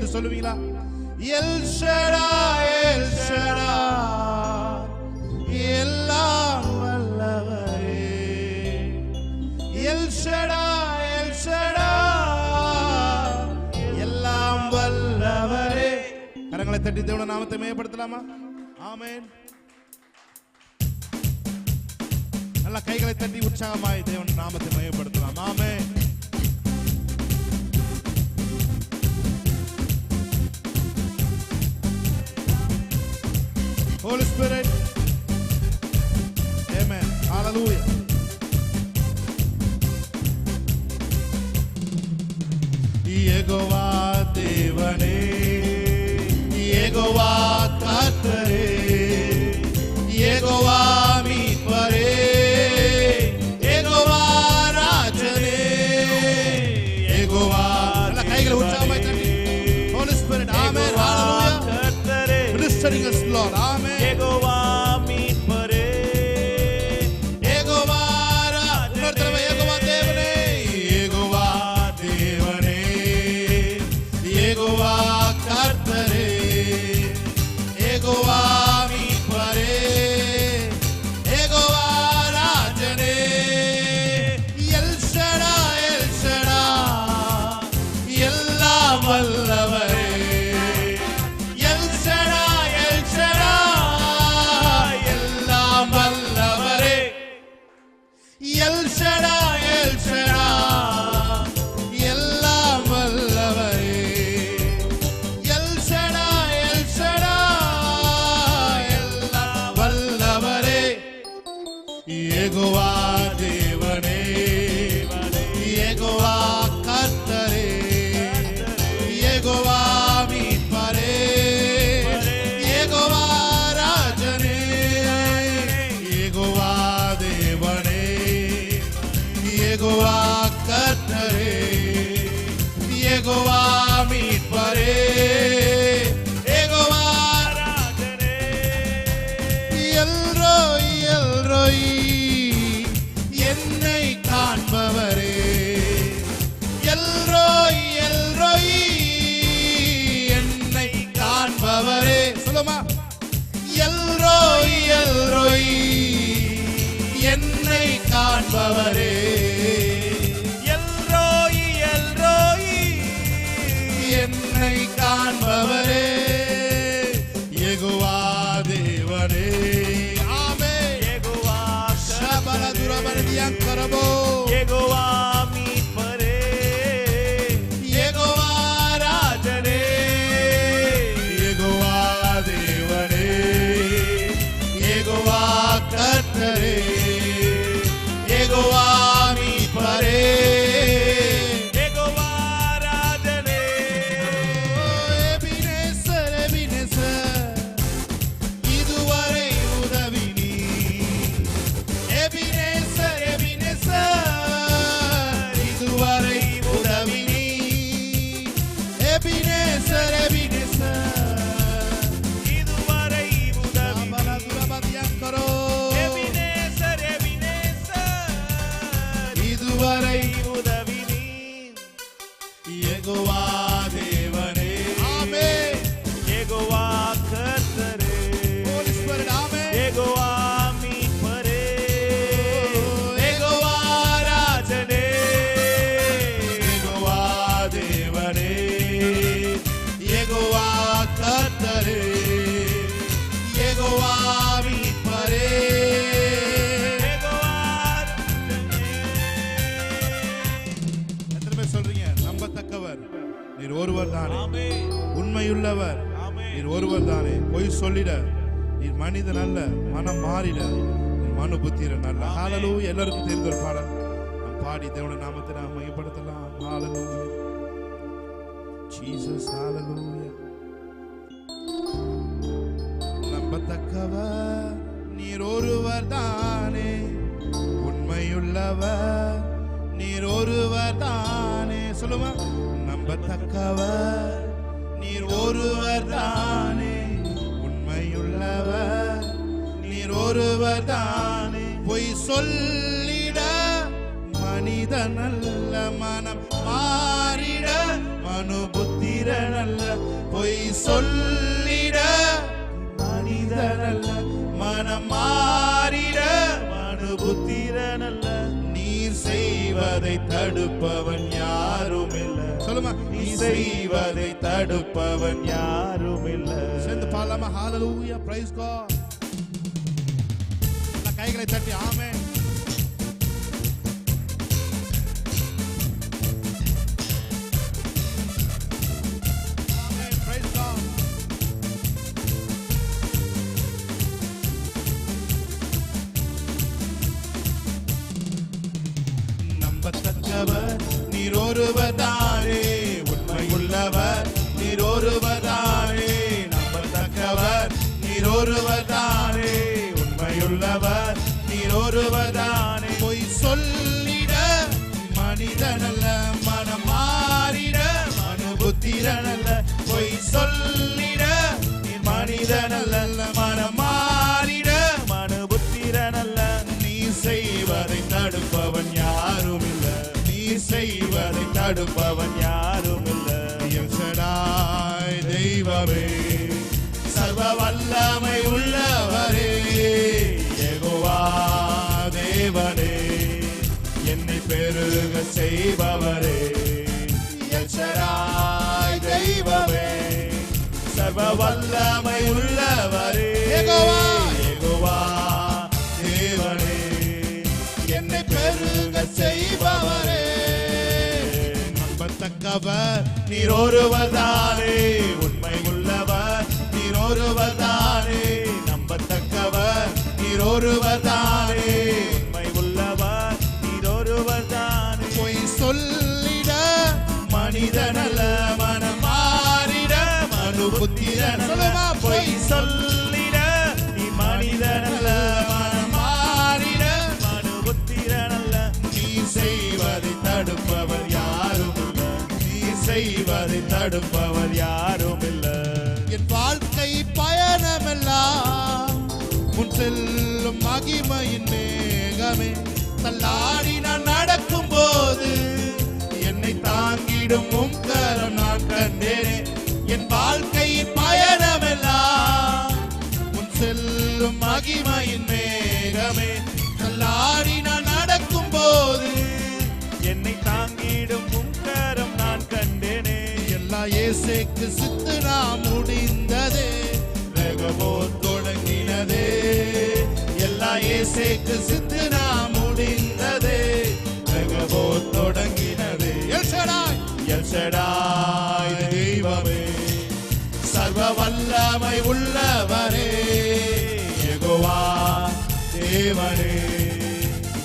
சேர்ந்து சொல்லுவீங்களா? L Shaddai, L Shaddai, எல்லாம் வல்லவரே. எல் ஷடாய், எல் ஷடாய், எல்லாம் வல்லவரே. கரங்களை தட்டி தேவனுடைய நாமத்தை மேம்படுத்தலாமா? ஆமென். நல்ல கைகளை தட்டி உற்சாகமாய் தேவனுடைய நாமத்தை மேம்படுத்தலாம். ஆமென். Holy Spirit. Amen. Hallelujah. Jehovah தேவனே, யெகோவா கர்த்தரே, யெகோவா மீட்பரே, யெகோவா ராஜனே, யெகோவா. நல்ல கைகளை உற்சாகமாய் தட்டி. Holy Spirit. Amen. Hallelujah. Ministering us, Lord. Amen. Jehovah மீட்பரே, யெகோவா ராஜனே, யெகோவா தேவனே, யெகோவா தேவனே, யெகோவா கர்த்தரே, யெகோவா மீட்பரே, யெகோவா ராஜனே. எல் ஷடாய், எல் ஷடாய், எல்லாம் வல்லவரே. எல் ஷடாய், எல் ஷடாய், எல்லாம் வல்லவரே. எல் ஷடாய், எல் ஷடாய், எல்லாம் வல்லவரே. எல் ஷடாய், எல் ஷடாய், எல்லாம் வல்லவரே. யெகோவா தேவனே, யெகோவா கர்த்தரே, யெகோவா மீட்பரே, யெகோவா ராஜனே, யெகோவா தேவனே, யெகோவா கர்த்தரே, யெகோவா மீட்பரே, யெகோவா ராஜனே. எல்ரோய், எல்ரோய், என்னை காண்பவரே. எல்ரோய், எல்ரோய், என்னை காண்பவரே. சொல்லுமா? எல்ரோய், எல்ரோய், என்னை காண்பவரே. எல்ரோயி, எல்ரோயி, என்னை காண்பவரே, யெகோவா தேவனே. ஆமென். யெகோவா ஷபல துரபரதியங்கரபோ, யெகோவா மீட்பரே, யெகோவா ராஜனே, யெகோவா தேவனே, யெகோவா கர்த்தரே, யெகோவா மீட்பரே, யெகோவா ராஜனே. எபினேசர், எபினேசர், இதுவரை உதவி நீ. எபினேசர், எபினேசர், இதுவரை உதவி நீ. எபினேசர், எபினேசர், இதுவரை உதவி நீ. பலதுரபதியங்கரோ, எபினேசர், எபினேசர், இதுவரை உதவி நீ. யெகோவா தேவனே. ஆமென். யெகோவா கர்த்தரே, Holy Spirit. ஆமென். யெகோவா மீட்பரே, யெகோவா ராஜனே, யெகோவா தேவனே, யெகோவா கர்த்தரே, யெகோவா மீட்பரே, யெகோவா ராஜனே. எத்தனை பேர் சொல்றீங்க? நம்பத்தக்கவர் நீர் ஒருவர் தானே, ஆமென், உண்மையுள்ளவர் ஆமென். நீர் ஒருவர் தானே. பொய் சொல்லிட நீர் மனிதன் அல்ல, மனம் மாறிட நீர் மனு புத்திரன் அல்ல. ஹalleluya. எல்லாருக்கும் தெரிந்த ஒரு பாடல் நாம் பாடி தேவனுடைய நாமத்தை நாம் மகிமைப்படுத்தலாம். ஹalleluya. Jesus, hallelujah. நம்பத்தக்கவர் நீர் ஒருவர் தானே, உண்மையுள்ளவர் நீர் ஒருவர் தானே. சொல்லுமா? நம்பத்தக்கவர் நீர் ஒருவர் தானே, உண்மையுள்ளவர் நீர் ஒருவர் தானே. பொய் சொல்லிட மனிதனல்ல, மனம் மாறிட மனு புத்தி புத்திரனல்ல, பொய் சொல்லிட மனிதனல்ல, மனம் மாறிட மனுபுத்திரனல்ல, நீர் செய்வதை தடுப்பவன் யாரும் இல்லை. சொல்லுமா, நீ செய்வதை தடுப்பவன் யாரும் இல்ல. சேர்ந்து பாடலாமா? ஹalleluya, praise God. கைகளை தட்டி ஆமென். ஆமென், praise God. நம்பத்தக்கவர் நீர் ஒருவர்தானே, உண்மையுள்ளவர் நீர் ஒருவர்தானே. நம்பத்தக்கவர் நீர் ஒருவர்தானே, உண்மையுள்ளவர் நீர் ஒருவர்தானே. பொய் சொல்லிட மனிதனல்ல, மனம் மாறிட மனுபுத்திரனல்ல. பொய் சொல்லிட நீர் மனிதனல்ல, மனம் மாறிட மனுபுத்திரனல்ல. நீ செய்வதை தடுப்பவன் யாரும் இல்ல, நீ செய்வதை தடுப்பவன் யாரும் இல்ல. எல் ஷடாய் தெய்வமே, சர்வ வல்லமை உள்ளவரே, யெகோவா தேவனே, என்னை பெருக செய்பவரே. எல் ஷடாய் தெய்வமே, சர்வ வல்லமை உள்ளவரே, யெகோவா தேவனே, என்னை பெருக செய்பவரே. நம்பத்தக்கவர் நீர் ஒருவர்தானே, உண்மை உள்ளவர் நீர் ஒருவர்தானே. நம்பத்தக்கவர் நீர் ஒருவர்தானே, உண்மை உள்ளவர் நீர் ஒருவர்தானே. பொய் சொல்லிட மனிதனல்ல, மனம் மாறிட மனுபுத்திரனல்ல. பொய் சொல்லிட நீ மனிதனல்ல, மனம் மாறிட மனுபுத்திரனல்ல. நீ செய்வதை தடுப்பவர் யாரும் இல்ல, நீ செய்வதை தடுப்பவர் யாரும் இல்ல. என் வாழ்க்கை பயணமெல்லாம் முன் செல்லும் மகிமையின் மேகமே. தள்ளாடி நான் நடக்கும் போது என்னை தாங்கிடும் உம் கரம் நான் கண்டேனே. என் வாழ்க்கை பயணமெல்லாம் முன் செல்லும் மகிமையின் மேகமே. தள்ளாடி நான் நடக்கும் போது என்னை தாங்கிடும் உங்கரம் நான் கண்டேனே. எல்லா இயேசுக்கு சித்து நான் முடிந்ததே, வேகமோ தொடங்கினதே. எல்லா இயேசுக்கு சித்து நான் முடிந்ததே, வேகமோ தொடங்கினதே. எல் ஷடாய், எல் ஷடாய் தெய்வமே, சர்வ வல்லமை உள்ளவரே, யெகோவா தேவனே,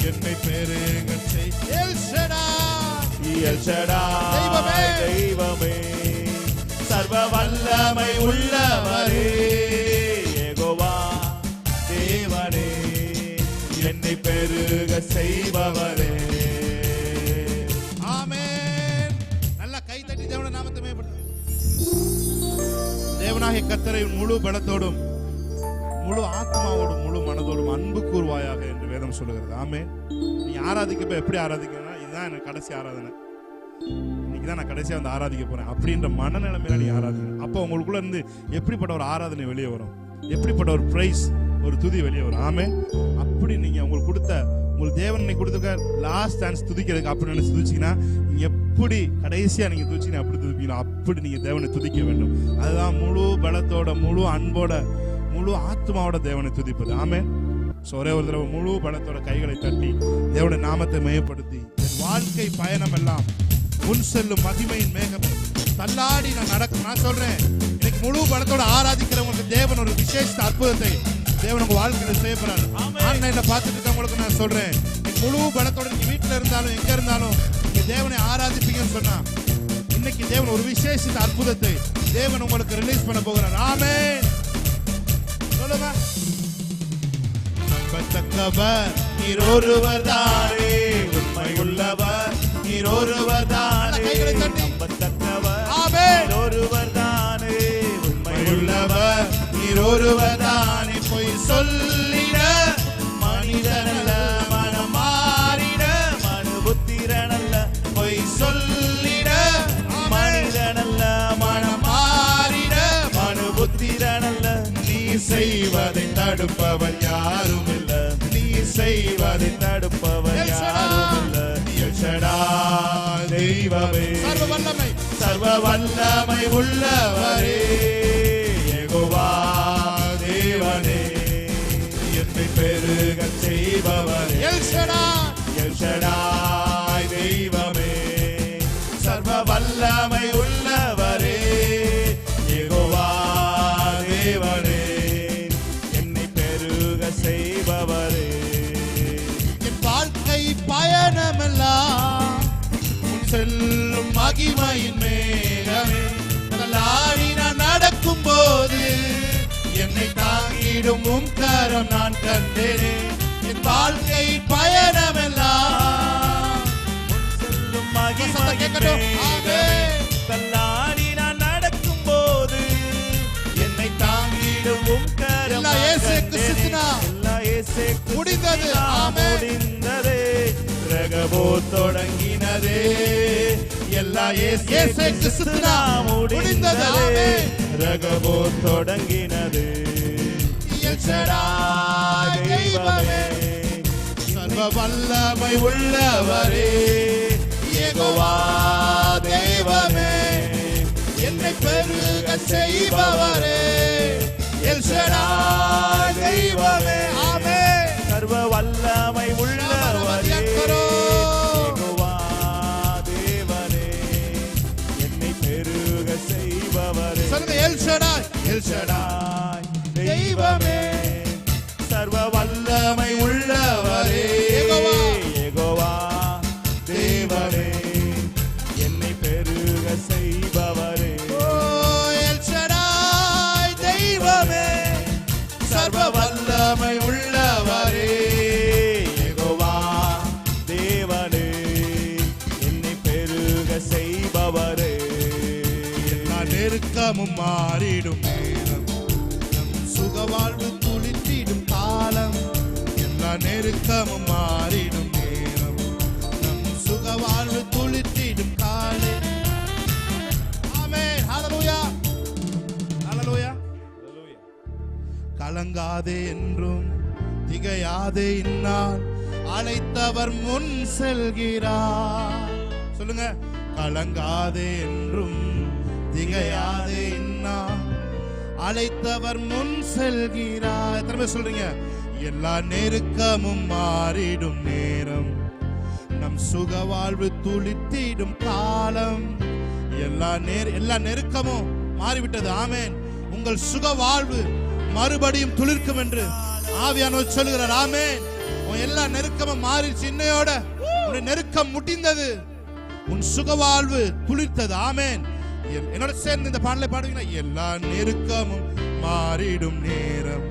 என்னை பெருக செய். எல் ஷடாய், எல் ஷடாய் தெய்வமே, தெய்வமே, சர்வ வல்லமை உள்ளவரே, யெகோவா தேவனே, என்னை பெருக செய்பவரே. ஆமென். நல்லா கை தட்டி தேவனுடைய நாமத்தை மேம்படுத்து. தேவனாகிய கர்த்தரை முழு பலத்தோடும் முழு ஆத்மாவோடும் முழு மனதோடும் அன்பு கூர்வாயாக என்று வேதம் சொல்லுகிறது. ஆமென். நீ ஆராதிக்கப்ப எப்படி ஆராதிக்கணும்னா, இதுதான் எனக்கு கடைசி ஆராதனை, இன்னைக்கு தான் நான் கடைசியாக வந்து ஆராதிக்க போறேன் அப்படின்ற மனநிலைமையில நீ ஆராதிக்கணும். அப்போ உங்களுக்குள்ள இருந்து எப்படிப்பட்ட ஒரு ஆராதனை வெளியே வரும், எப்படிப்பட்ட ஒரு பிரைஸ், ஒரு துதி வெளியே வரும். ஆமென். அப்படி நீங்க உங்களுக்கு கொடுத்த, உங்களுக்கு தேவன் கொடுத்துருக்க லாஸ்ட் சான்ஸ் துதிக்கிறதுக்கு அப்படி நினைச்சு துதிச்சீங்கன்னா, நீங்க எப்படி கடைசியா நீங்க துதிச்சீங்கன்னா அப்படி துதிப்பீங்களோ அப்படி நீங்க தேவனை துதிக்க வேண்டும். அதுதான் முழு பலத்தோட முழு அன்போட முழு ஆத்மாவோட தேவனை துதிப்பது. ஆமென். ஒரே ஒரு தடவை முழு பலத்தோட கைகளை தட்டி தேவனுடைய நாமத்தை மையப்படுத்தி, என் வாழ்க்கை பயணம் எல்லாம் முன் செல்லும் மகிமையின் மேகமே. தள்ளாடி நான் நடக்கும். நான் சொல்றேன், இன்னைக்கு முழு பலத்தோட ஆராதிக்கிறவங்களுக்கு தேவன் ஒரு விசேஷ அற்புதத்தை தேவன் உங்க வாழ்க்கையில செய்யப்படுறாரு. ஆன்லைன்ல பார்த்துட்டு இருக்கவங்களுக்கு நான் சொல்றேன், முழு பலத்தோட நீங்க வீட்டுல இருந்தாலும் எங்க இருந்தாலும் நீங்க தேவனை ஆராதிப்பீங்கன்னு சொன்னா, இன்னைக்கு தேவன் ஒரு விசேஷ அற்புதத்தை தேவன் உங்களுக்கு ரிலீஸ் பண்ண போகிறார். ஆமென். சொல்லுங்க. நம்பத்தக்கவர் நீர் ஒருவர்தானே, உண்மை உள்ளவர் நீர் ஒருவர்தானே. நம்பத்தக்கவர் ஆமென். நீர் ஒருவர்தானே, உண்மை உள்ளவர் நீர் ஒருவர்தானே. பொய் சொல்லிட மனிதனல்ல, மனம் மாறிட மனுபுத்திரனல்ல. பொய் சொல்லிட மனிதனல்ல, தடுப்பவர் யாரும் இல்ல. நீ செய்வதை தடுப்பவர் யாரும் இல்ல. எல் ஷடாய் தெய்வமே, சர்வ வல்லமை சர்வ வல்லமை உள்ளவரே, யெகோவா தேவனே, என்னை பெருக செய்பவரே, எல் ஷடாய், எல் ஷடாய் தெய்வமே, சர்வ வல்லமை உள்ளவரே, யெகோவா தேவனே, என்னை பெருக செய்பவரே. என் வாழ்க்கை பயணமெல்லாம் உன் செல்லும் மகிமையின் மேகமே. தள்ளாடி நான் நடக்கும் போது என்னை தாங்கிடும் உம் கரம் நான் கண்டேனே. என் வாழ்க்கை பயணமெல்லாம் செல்லும் வசனத்தை கேட்கட்டும். ஆமென். தள்ளாடி நான் நடக்கும் போது என்னை தாங்கிடும் உம் கரம் எல்லாம் இயேசுவுக்கு சித்தனா. எல்லாம் இயேசுவுக்கு முடிந்தது. சித்தனா. ஆமென். முடிந்ததே, ரகபோ தொடங்கினதே, எல்லாம் இயேசுவுக்கு சித்தனா. முடிந்தது. முடிந்ததே, ஆமென். ரகபோ தொடங்கினது. எல் ஷடாய் தெய்வமே, சர்வ வல்லமை உள்ளவரே, யெகோவா தேவமே, என்னை பெருக செய்பவரே, எல் ஷடாய் தெய்வமே. ஆமென். சர்வ வல்லமை உள்ளவரே, யெகோவா தேவனே, என்னை பெருக செய்பவரே. சொல்லுங்க, எல் ஷடாய், எல் ஷடாய் தெய்வமே, சர்வ வல்லமை உள்ளவரே, யெகோவா, யெகோவா தேவனே, என்னை பெருக செய்பவரே. ஓ எல் ஷடாய் தெய்வமே, சர்வ வல்லமை உள்ளவரே, யெகோவா தேவனே, என்னை பெருக செய்பவரே. எல்லா நெருக்கமும் மாறிடும் நேரம், நம் சுகவாழ்வு துளித்திடும் காலம். எல்லா நெருக்கமும் மாறிடும் நேரம், நம் சுகவாழ்வு துளித்திடும் காலம். ஆமென். ஹல்லேலூயா, ஹல்லேலூயா. கலங்காதே என்றும் திகையாதே இந்நாள், அழைத்தவர் முன் செல்கிறார். சொல்லுங்க, கலங்காதே என்றும் திகையாதே இந்நாள், அழைத்தவர் முன் செல்கிறார். எத்தனை பேர் சொல்றீங்க? எல்லா நெருக்கமும் மாறிடும் நேரம், நம் சுகவாழ்வு துளித்திடும் காலம். எல்லா நெருக்கமும் மாறிவிட்டது. ஆமென். உங்கள் சுகவாழ்வு மறுபடியும் துளிர்க்கும் என்று ஆவியானவர் சொல்லுகிறார். ஆமென். உன் எல்லா நெருக்கமும் மாறிடுச்சு. இன்னையோட உன் நெருக்கம் முடிந்தது, உன் சுகவாழ்வு துளிர்த்தது. ஆமென். என்னோட சேர்ந்து இந்த பாடலை பாடுவீங்களா? எல்லா நெருக்கமும் மாறிடும் நேரம்,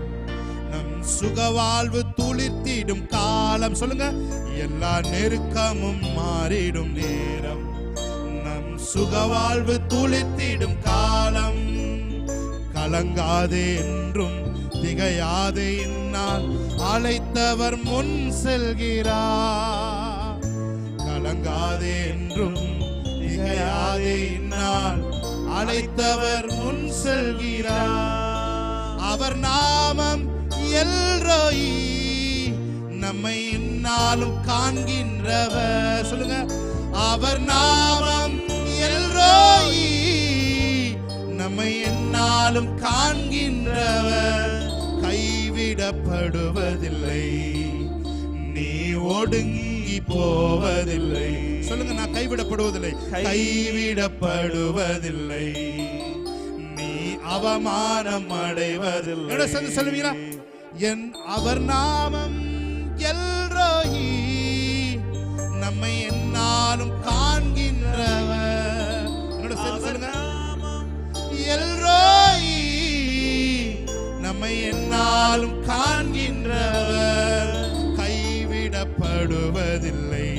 நம் சுகவாழ்வு துளிர்த்திடும் காலம். சொல்லுங்க, எல்லா நெருக்கமும் மாறிடும் நேரம், நம் சுகவாழ்வு துளிர்த்திடும் காலம். கலங்காதே என்றும் திகையாதே இந்நாள், அழைத்தவர் முன் செல்கிறார். கலங்காதே என்றும் திகையாதே இந்நாள், அழைத்தவர் முன் செல்கிறார். அவர் நாமம் எல்ரோயி, நம்மை இந்நாளும் காண்கின்றவர். சொல்லுங்க, அவர் நாமம் எல்ரோயி, நம்மை எந்நாளும் காண்கின்றவர். கைவிடப்படுவதில்லை, நீ ஒடுங்கி போவதில்லை. சொல்லுங்க, நான் கைவிடப்படுவதில்லை, கைவிடப்படுவதில்லை, நீ அவமானம் அடைவதில்லை. என்னோட சேர்ந்து சொல்லுவீங்களா? என் அவர் நாமம் எல்ரோயி, நம்மை எந்நாளும் காண்கின்றவர். என்னோட சேர்ந்து சொல்லுங்க, எல்ரோயி, நம்மை எந்நாளும் காண்கின்றவர். கைவிடப்படுவதில்லை,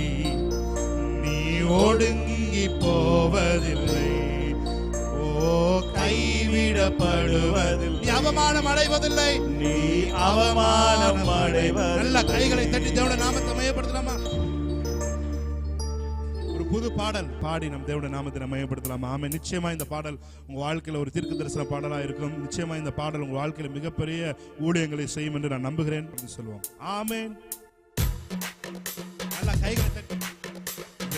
நீ ஒடுங்கி போவதில்லை. ஓ, கைவிடப்படுவதில்லை, நீ அவமானம் அடைவதில்லை, நீ அவமானம் அடைவதில்லை. நல்ல கைகளை தட்டி தேவனுடைய நாமத்தை மையப்படுத்தலாமா? ஒரு புது பாடல் பாடி நம் தேவனுடைய நாமத்தை நம்ம மையப்படுத்தலாம். ஆமென். நிச்சயமா இந்த பாடல் உங்க வாழ்க்கையில ஒரு தீர்க்க தரிசன பாடலா இருக்கும். நிச்சயமா இந்த பாடல் உங்க வாழ்க்கையில மிகப்பெரிய ஊழியங்களை செய்யும் என்று நான் நம்புகிறேன் என்று சொல்லுவோம். ஆமென். நல்லா கைகளை தட்டி.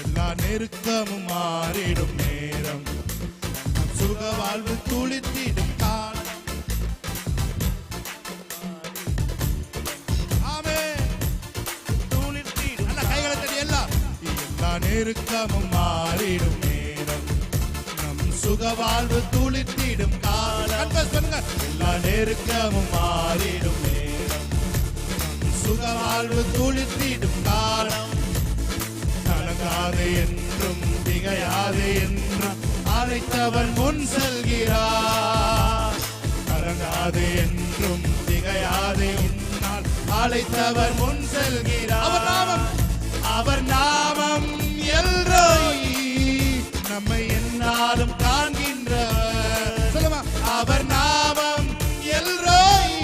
எல்லா நெருக்கமும் மாறிடும் நேரம், நம் சுக வாழ்வு துளித்திடும் காலம். ஆமென். துளித்திடும். நல்லா கைகளை தட்டி. எல்லா நெருக்கமும் மாறிடும் நேரம், நம் சுக வாழ்வு துளித்திடும் காலம். எல்லா நெருக்கமும் மாறிடும் நேரம், நம் சுக வாழ்வு துளித்திடும் காலம். கலங்காது என்றும் திகையாது என்றும் அழைத்தவன் முன் செல்கிறார். கலங்காது என்றும் திகையாது என்னால் அழைத்தவர் முன் செல்கிறார். அவர் நாமம் எல்ரோயி, நம்மை என்னாலும் காண்கின்றவர். சொல்லுமா, அவர் நாமம் எல்ரோயி,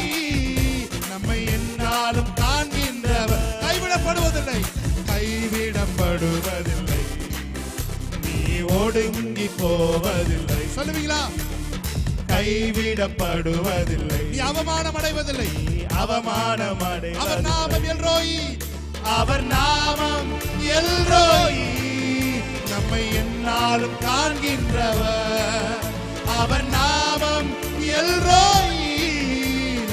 நம்மை என்னாலும் காண்கின்றவர். கைவிடப்படுவதில்லை, கைவிடப்படுவதில்லை, நீ ஒடுங்கி போவதில்லை. சொல்லுவீங்களா? கைவிடப்படுவதில்லை, நீ அவமானம் அடைவதில்லை, அவமானம் அடை. அவர் நாமம் எல்ரோயி, அவர் நாமம் எல்ரோயி, நம்மை என்னாலும் காண்கின்றவர். அவர் நாமம் எல்ரோயி,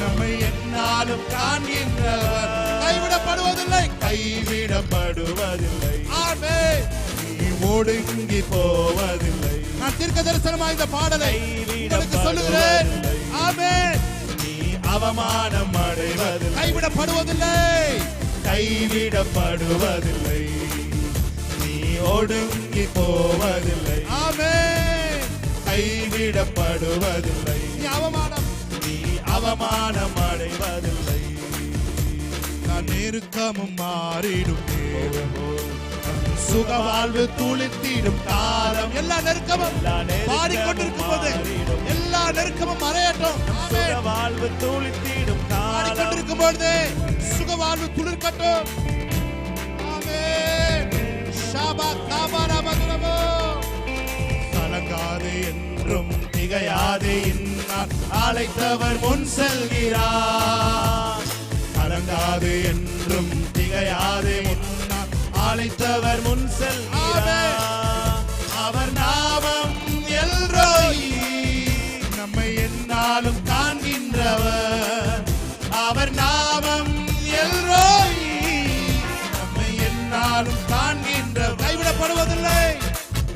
நம்மை என்னாலும் காண்கின்றவர். கைவிடப்படுவதில்லை, கைவிடப்படுவதில்லை. ஆமென். நீ ஒடுங்கி போவதில்லை. நான் தீர்க்க தரிசனமாக இந்த பாடலை உங்களுக்கு சொல்லுகிறேன். ஆமென். நீ அவமானம் அடைவதில்லை, கைவிடப்படுவதில்லை, கைவிடப்படுவதில்லை, நீ ஒடுங்கி போவதில்லை. ஆமென். கைவிடப்படுவதில்லை, நீ அவமானம் அடைவதில்லை. நான் நெருக்கமும் மாறிடும் நேரம், சுக வாழ்வு துளித்திடும் காலம். எல்லா நெருக்கமும் பாடிக்கொண்டிருக்கும் போது எல்லா நெருக்கமும் மறையட்டும். சுக வாழ்வு துளித்திடும் காலம். பாடிக்கொண்டிருக்கும் பொழுது சுக வாழ்வு துளிர்க்கட்டும். ஆமென். ஷாபா காபாரா மதுரமோ. கலங்காதே என்றும் திகையாதே என்னால் அழைத்தவர் முன் செல்கிறார். கலங்காதே என்றும் திகையாதே முன்னால் அழைத்தவர் முன் செல்கிறார். அவர் நாமம் எல்ரோயி, நம்மை என்னாலும் காண்கின்றவர். அவர் நாமம் எல்ரோயி, நம்மை என்னாலும் காண்கின்றவர். கைவிடப்படுவதில்லை,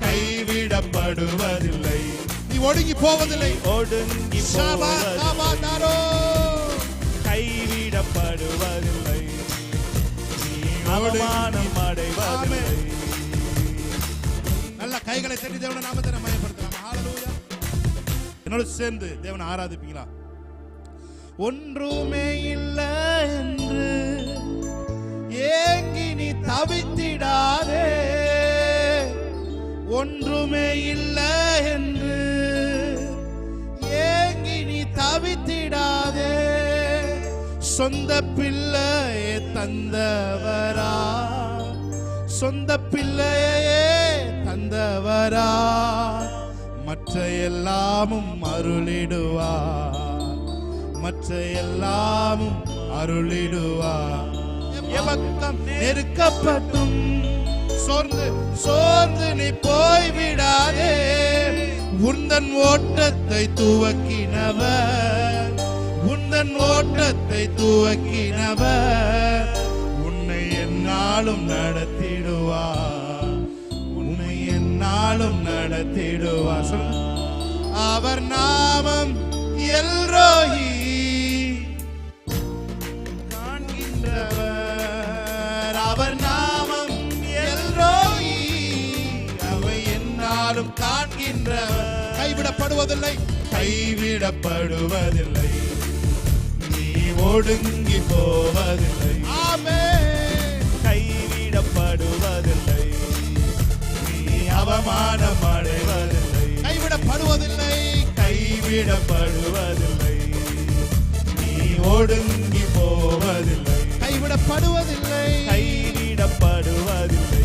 கைவிடப்படுவதில்லை, நீ ஒடுங்கி போவதில்லை, ஒடுங்கி போவதில்லை, கைவிடப்படுவதில்லை, நீ அவமானம் அடைவதில்லை. நல்ல கைகளை தட்டி தேவனை நாமத்தை நம்ம மகிமைப்படுத்தலாம். ஹல்லேலூயா. என்னோட சேர்ந்து தேவனை ஆராதிப்பீங்களா? ஒன்றுமே இல்லை என்று ஏங்கி நீ தவித்திடாதே, ஒன்றுமே இல்லை என்று ஏங்கி நீ தவித்திடாதே. சொந்த பிள்ளையே தந்தவரா, சொந்த பிள்ளையே தந்தவரா, மற்ற எல்லாமும் அருளிடுவார், மற்ற எல்லாமும் அருளிடுவார். எவக்கம் நெருக்கப்பட்டும் சோர்ந்து சோர்ந்து நீ போய்விடாதே, உந்தன் ஓட்டத்தை துவக்கினவர், உந்தன் ஓட்டத்தை துவக்கினவர் உன்னை என்னாலும் நடத்திடுவார், உன்னை என்னாலும் நடத்திடுவார். அவர் நாமம் எல்ரோயி, காண்கின்றவர். அவர் நாமம் எல்ரோயி, அவை என்னாலும் காண்கின்றவர். கைவிடப்படுவதில்லை, கைவிடப்படுவதில்லை, நீ ஒடுங்கி போவதில்லை. ஆமென். கைவிடப்படுவதில்லை, நீ அவமானம் அடைவதில்லை. கைவிடப்படுவதில்லை, கைவிடப்படுவதில்லை, நீ ஒடுங்கி போவதில்லை. கைவிடப்படுவதில்லை, கைவிடப்படுவதில்லை,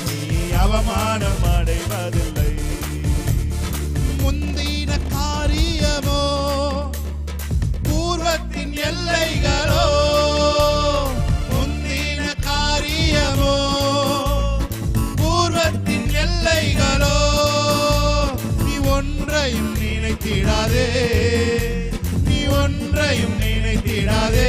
நீ நினைத்திடாதே, நீ ஒன்றையும் நினைத்திடாதே.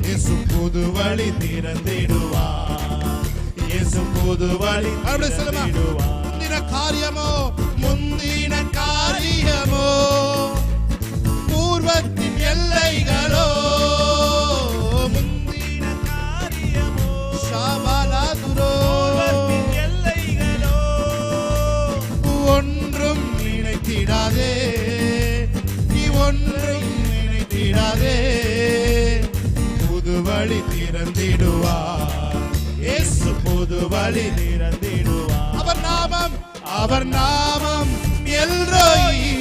இயேசு புது வழி திறந்திடுவார், இயேசு புது வழி திறந்திடுவார். முந்தின காரியமோ முந்தின காரியமோ பூர்வத்தின் எல்லைகளோ, முந்தின காரியமோ ஷாபாலாதுரோ பூர்வத்தின் எல்லைகளோ, ஒன்றும் நினைத்திடாதே, நீ ஒன்றும் நினைத்திடாதே. புது வழி திறந்திடுவார், இயேசு புது வழி திறந்திடுவார். அவர் நாமம் எல்ரோயி,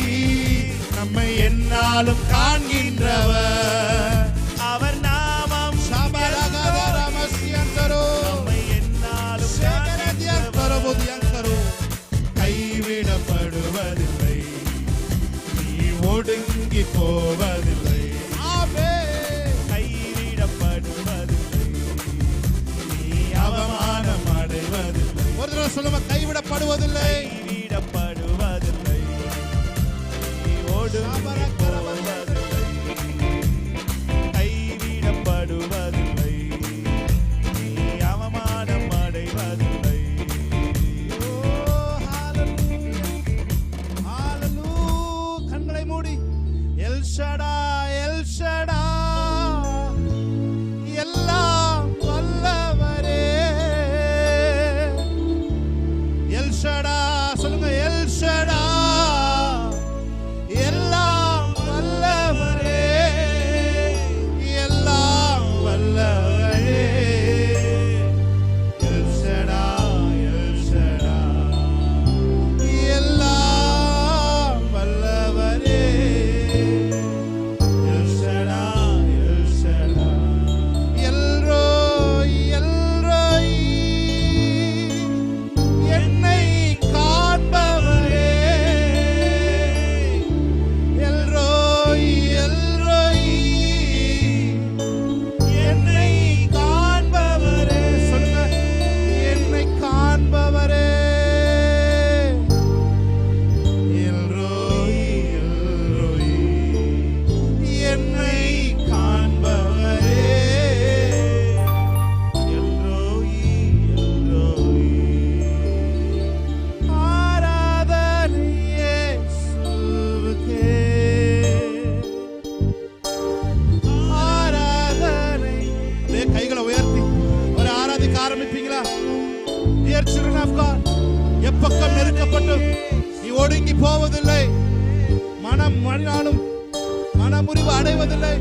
நம்மை என்னாலும் காண்கின்றவர். அவர் நாமம் ஷாபாலாகாதாரமஸ்யந்தரோ நம்மை என்னாலும் காண்கின்றவர். கைவிடப்படுவதில்லை, நீ ஒடுங்கி போவதில்லை. கைவிடப்படுவதில்லை, நீ அவமானம் அடைவதில்லை. ஒரு தடவை சொல்லுங்க, கைவிடப்படுவதில்லை. கைவிடப்படுவதில்லை, நீ ஒடுங்கி போவதில்லை. கைவிடப்படுவதில்லை, நீ அவமானம் அடைவதில்லை. கண்களை மூடி எல் ஷடா எல் ஷடா எல்லாம் வல்லவரே. எல் ஷடா சொல்லுங்க, எல் ஷடா எல்லாம் வல்லவரே, எல்லாம் வல்லவரே. எல் ஷடா எல் ஷடா எல்லாம் வல்லவரே. எல் ஷடா எல் ஷடா எல்ரோய் எல்ரோய், என்னை காண்பவரே. எல்ரோய் எல்ரோய், என்னை காண்பவரே. சொல்லுங்க, என்னை காண்பவரே. எல்ரோய் எல்ரோய், என்னை காண்பவரே. எல்ரோயி, எல்ரோயி. ஆராதனை இயேசுவுக்கே, ஆராதனை. அப்படியே கைகளை உயர்த்தி ஒரு ஆராதிக்க ஆரம்பிப்பீங்களா? Dear children of God, எப்பக்கம் நெருக்கப்பட்டு நீ ஒடுங்கி போவதில்லை, மனம் மணினாலும் மனமுறிவு அடைவதில்லை.